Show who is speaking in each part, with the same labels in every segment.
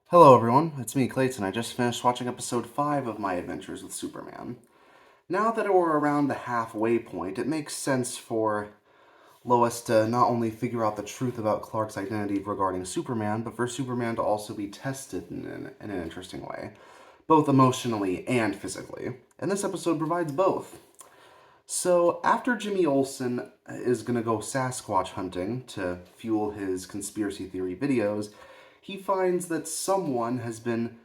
Speaker 1: Hello everyone, it's me Clayton. I just finished watching episode 5 of my adventures with Superman. Now that we're around the halfway point, it makes sense for Lois to not only figure out the truth about Clark's identity regarding Superman, but for Superman to also be tested in an interesting way, both emotionally and physically. And this episode provides both. So, after Jimmy Olsen is gonna go Sasquatch hunting to fuel his conspiracy theory videos, he finds that someone has been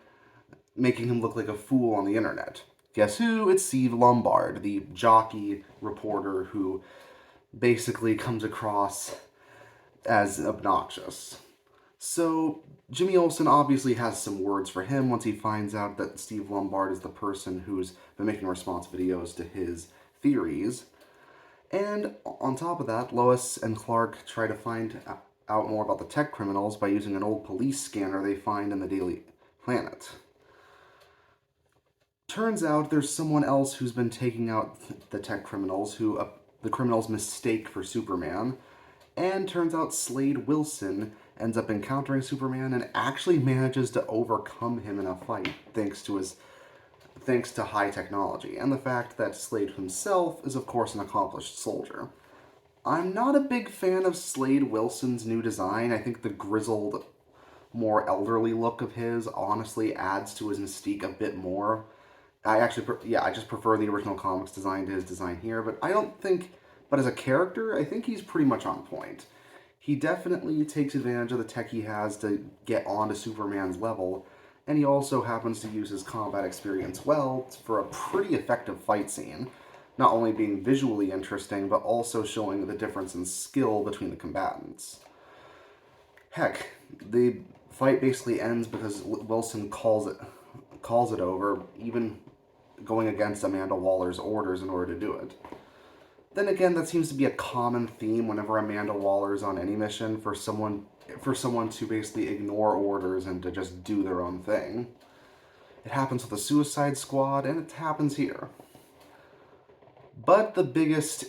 Speaker 1: making him look like a fool on the internet. Guess who? It's Steve Lombard, the jockey reporter who basically comes across as obnoxious. So, Jimmy Olsen obviously has some words for him once he finds out that Steve Lombard is the person who's been making response videos to his theories. And on top of that, Lois and Clark try to find out more about the tech criminals by using an old police scanner they find in the Daily Planet. Turns out there's someone else who's been taking out the tech criminals, who the criminals mistake for Superman. And turns out Slade Wilson ends up encountering Superman and actually manages to overcome him in a fight thanks to high technology, and the fact that Slade himself is of course an accomplished soldier. I'm not a big fan of Slade Wilson's new design. I think the grizzled, more elderly look of his honestly adds to his mystique a bit more. I just prefer the original comics design to his design here, but as a character, I think he's pretty much on point. He definitely takes advantage of the tech he has to get onto Superman's level, and he also happens to use his combat experience well for a pretty effective fight scene, not only being visually interesting, but also showing the difference in skill between the combatants. Heck, the fight basically ends because Wilson calls it over, even going against Amanda Waller's orders in order to do it. Then again, that seems to be a common theme whenever Amanda Waller's on any mission for someone to basically ignore orders and to just do their own thing. It happens with the Suicide Squad, and it happens here. But the biggest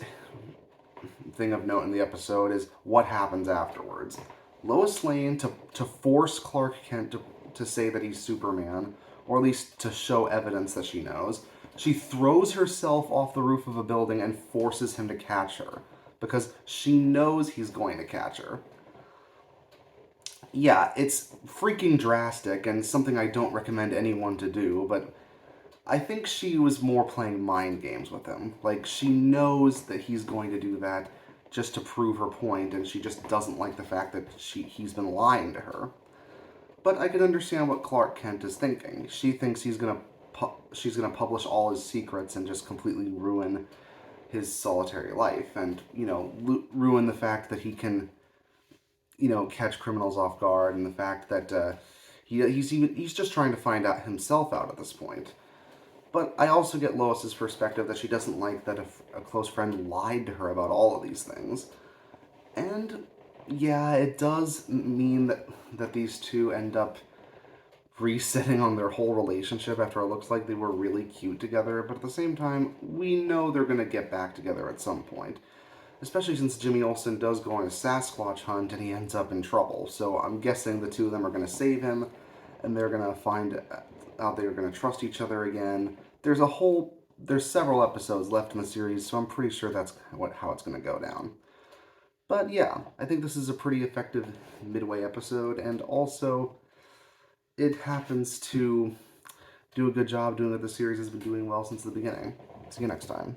Speaker 1: thing of note in the episode is what happens afterwards. Lois Lane, to force Clark Kent to say that he's Superman, or at least to show evidence that she knows, she throws herself off the roof of a building and forces him to catch her, because she knows he's going to catch her. Yeah, it's freaking drastic and something I don't recommend anyone to do, but I think she was more playing mind games with him. Like, she knows that he's going to do that just to prove her point, and she just doesn't like the fact that he's been lying to her. But I can understand what Clark Kent is thinking. She thinks she's gonna publish all his secrets and just completely ruin his solitary life, and ruin the fact that he can catch criminals off guard, and the fact that he's just trying to find out himself out at this point. But I also get Lois's perspective that she doesn't like that a close friend lied to her about all of these things. And yeah, it does mean that these two end up resetting on their whole relationship after it looks like they were really cute together, but at the same time, we know they're going to get back together at some point. Especially since Jimmy Olsen does go on a Sasquatch hunt and he ends up in trouble. So I'm guessing the two of them are going to save him, and they're going to find out they're going to trust each other again. There's several episodes left in the series, so I'm pretty sure that's how it's going to go down. But yeah, I think this is a pretty effective midway episode, and also it happens to do a good job doing what the series has been doing well since the beginning. See you next time.